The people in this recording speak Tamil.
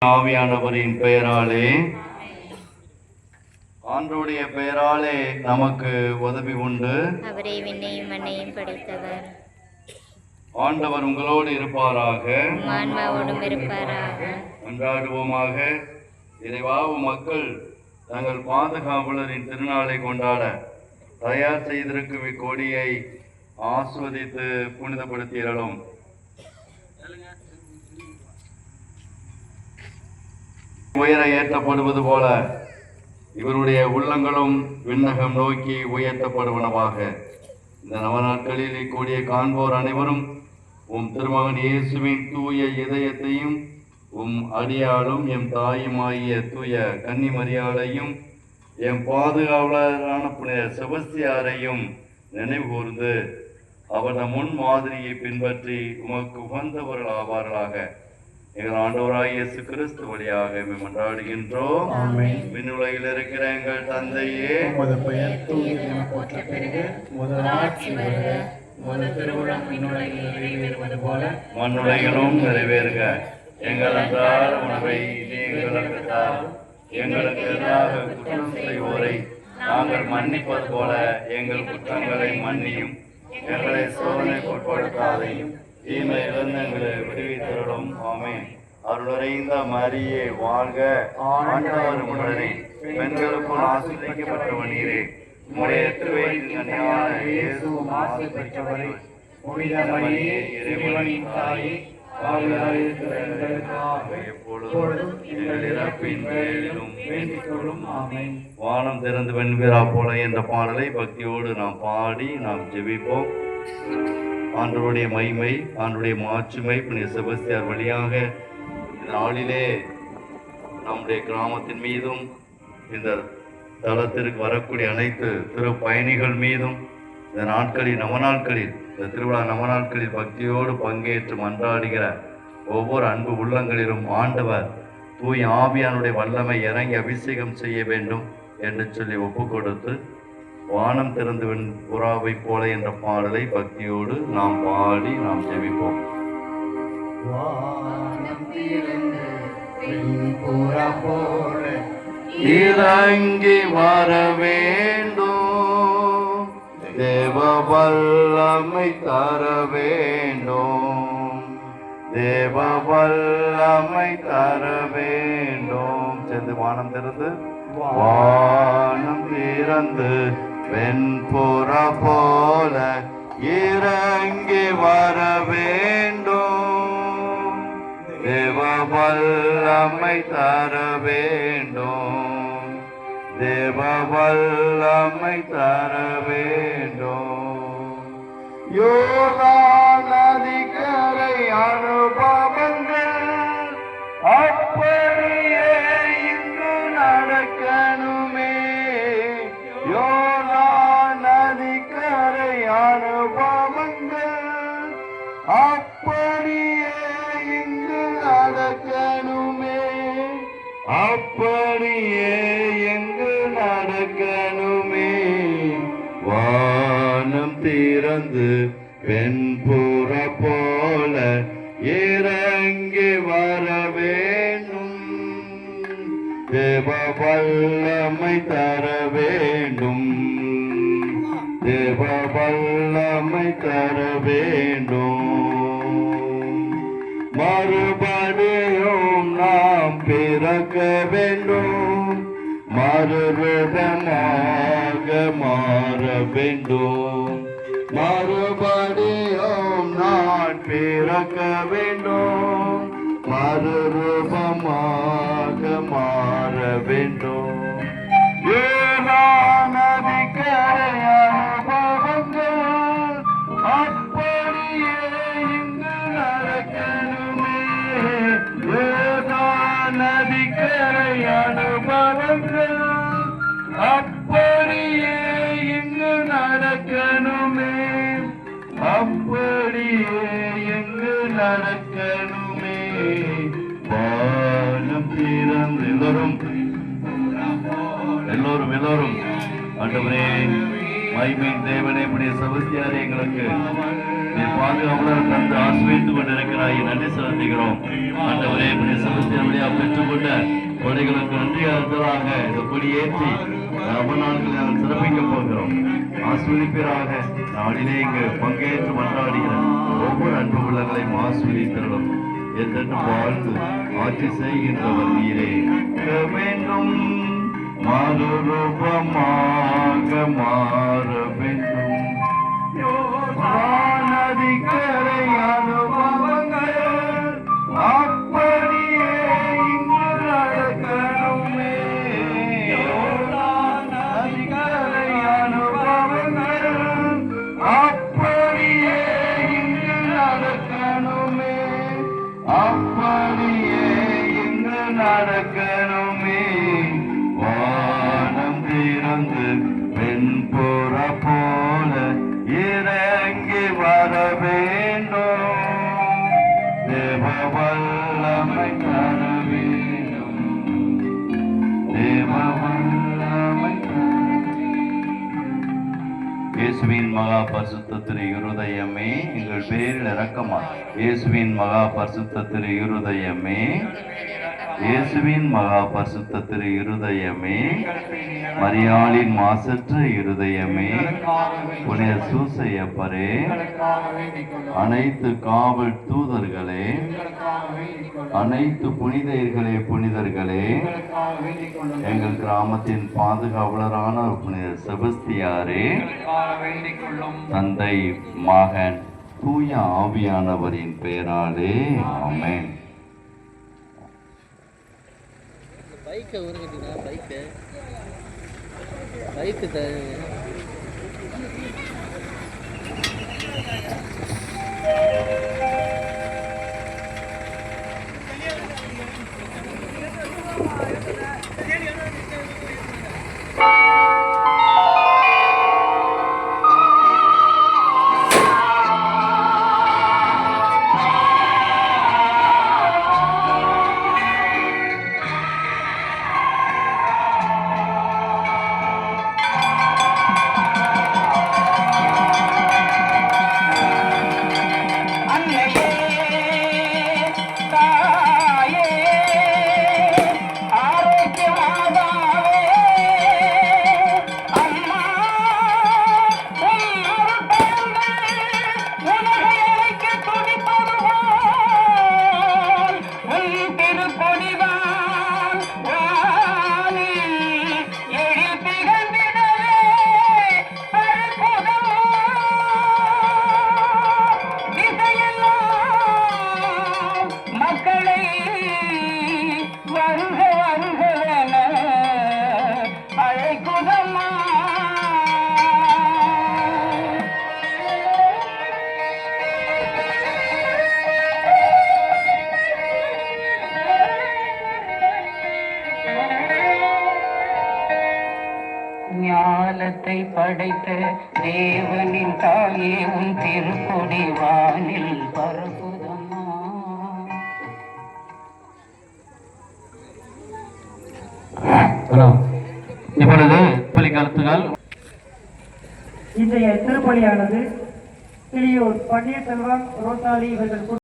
ஆவியானவரின் பெயராலே ஆண்டவருடைய பெயராலே நமக்கு உதவி உண்டு. அவரே விண்ணையும் மண்ணையும் படைத்தவர். ஆண்டவர் உங்களோடு இருப்பாராக, ஆன்மாவோடும் இருப்பாராக. கொண்டாடுவோமாக. இறைவாவு மக்கள் தங்கள் பாதுகாவலரின் திருநாளை கொண்டாட தயார் செய்திருக்கும் இக்கொடியை ஆஸ்வதித்து புனிதப்படுத்தியறலும். உயர ஏற்றப்படுவது போல இவருடைய உள்ளங்களும் விண்ணகம் நோக்கி உயர்த்தப்படுவனவாக. இந்த நவநாட்களில் இக்கொடியை காண்போர் அனைவரும் உம் திருமகன் இயேசுவின் தூய இதயத்தையும் உம் அடியாளும் எம் தாயுமாகிய தூய கன்னிமரியாளையும் எம் பாதுகாவலரான புனித செபஸ்தியாரையும் நினைவு கூர்ந்து அவரது முன் மாதிரியை பின்பற்றி உமக்கு உகந்தவர்கள் ஆவார்களாக. எங்கள் ஆண்டவராகிய இயேசு கிறிஸ்து வழியாக மன்றாடுகின்றோம். விண்ணுலகில் இருக்கிற எங்கள் தந்தையே, உமது பெயர் தூயது என போற்றப் பெறுக. உமது ஆட்சி வருக. உமது திருவுளம் விண்ணுலகில் நிறைவேறுவது போல மண்ணுலகிலும் நிறைவேறுக. எங்கள் அன்றாட உணவை எங்களுக்கு தாரும். எங்களுக்கு எதிராக குற்றம் செய்வோரை நாங்கள் மன்னிப்பது போல எங்கள் குற்றங்களை மன்னியும். எங்களை சோதனைக்கு உட்படுத்தாதையும் தீமையிலிருந்து எங்களை விடுவித்தருளும். ஆமென். அருளுரைந்த மரியே வாழ்க, ஆண்டவர் உடனே பெண்களுக்குள் ஆசீர்வதிக்கப்பட்டவர் நீரே. உம்முடைய திருவயிற்றின் கனியான இயேசுவும் ஆசீர்வதிக்கப்பட்டவரே. புனித மரியே, இறைவனின் தாயே, பாவிகளாய் இருக்கிற எங்களுக்காக எப்பொழுதும் எங்கள் இறப்பின் வேளையிலும் வேண்டிக் கொள்ளும். ஆமென். வானம் திறந்து வெண்வீரா போல என்ற பாடலை பக்தியோடு நாம் பாடி நாம் ஜெபிப்போம். ஆண்டவருடைய மகிமை, ஆண்டவருடைய மாட்சிமை புனித செபஸ்தியார் வழியாக இந்த நாளிலே நம்முடைய கிராமத்தின் மீதும் இந்த தளத்திற்கு வரக்கூடிய அனைத்து திரு பயணிகள் மீதும் இந்த நாட்களில் நவநாட்களில் இந்த திருவிழா நவநாட்களில் பக்தியோடு பங்கேற்று மன்றாடுகிற ஒவ்வொரு அன்பு உள்ளங்களிலும் ஆண்டவர் தூய் ஆவியானுடைய வல்லமை இறங்கி அபிஷேகம் செய்ய வேண்டும் என்று சொல்லி ஒப்பு கொடுத்து வானம் திறந்து புறாவை போல என்ற பாடலை பக்தியோடு நாம் பாடி நாம் ஜெபிப்போம். இறங்கி வர வேண்டும், தேவ வல்லமை தர வேண்டும், தேவ வல்லமை தர வேண்டும். சேர்ந்து வானம் திறந்து வானம் திறந்து வெண்புற போல இறங்கி வர வேண்டும், தேவ வல்லமை தர வேண்டும், தேவ வல்லமை தர வேண்டும். யோர்தான் நதிக்கரை அனுபவங்கள் அப்படியே இங்கு நடக்கணுமே. யோர்தான் நதிக்கரை அனுபவங்கள் அப்படியே இங்கு நடக்கணுமே, அப்படியே எங்கு நடக்கணுமே. வானம் திறந்து வெண்புற போல இறங்கி வர வேண்டும், தேவ வல்லமை தர வேண்டும், தேவ வல்லமை தர வேண்டும். மறுபடியும் நாம் பிறக்க வேண்டும், மறுரூபமாக மாற வேண்டும். மறுபடியும் நான் பிறக்க வேண்டும், மறுரூபமாக மாற வேண்டும். நதிக்கரை அனுபவங்கள் அப்படியே இங்கு நடக்கணுமே. நதிக்கரை அனுபவங்கள் அப்படியே இங்கு நடக்கணுமே, அப்படியே எங்கு நடக்கணுமே. வானம் திறந்து எல்லோரும் எல்லோரும் ஆண்டவரே மகிமையின் தேவனே உடைய செபஸ்தியாரை எங்களுக்கு பாதுகாவலர் தந்து ஆசிர்வதித்துக் கொண்டிருக்கிறாய். நன்றி செலுத்துகிறோம். ஆண்டவரே உடைய செபஸ்தியார் வழியா பெற்றுக்கொண்ட கொடைகளுக்கு நன்றி அறுத்தலாக இந்த கொடியேற்றி ரொம்ப நாட்கள் நாங்கள் சிறப்பிக்க போகிறோம். ஆஸ்வதிப்பீராக. நாளிலே இங்கு பங்கேற்று கொண்டாடுகிற ஒவ்வொரு அன்பு உள்ளங்களையும் ஆஸ்வதித்தரும் என்று வாழ்ந்து ஆட்சி செய்கின்றவர் நீரே. வேண்டும் மறுரூபமாக மாற வேண்டும். நதிக்கரை அனுபவங்கள் அப்படியே இங்கு நடக்கணுமே. நதிக்கரை அனுபவங்கள் அப்படியே இங்கு நடக்கணுமே. அப்படியே இங்கு நடக்கணுமே. வானம் திறந்து வெண்புற போல இறங்கி வர வேண்டும். தேவ வல்லமை தர வேண்டும். தேவ வல்லமை இயேசுவின் மகா பரிசுத்த திரு இருதயமே எங்கள் பேரில் இரக்கமா. இயேசுவின் மகா பரிசுத்த திரு இருதயமே, இயேசுவின் மகா பரிசுத்த திரு இருதயமே, மரியாளின் மாசற்ற இருதயமே, புனித சூசையப்பரே, அனைத்து காவல் தூதர்களே, அனைத்து புனிதர்களே, புனிதர்களே, எங்கள் கிராமத்தின் பாதுகாவலரான புனித செபஸ்தியாரே, தந்தை மகன் தூய ஆவியானவரின் பெயராலே ஆமென். பைக்கை உருகட்டினா பைக்கு ஞானத்தை படைத்த தேவனின் தாயே உன் திருக்கொடி வானில் பரப்புதம்மா. இப்பொழுது பள்ளிக்கருத்துகள். இன்றைய திருப்பலியானது கிளியூர் பன்னீர்செல்வம் ரோசாலி இவர்கள்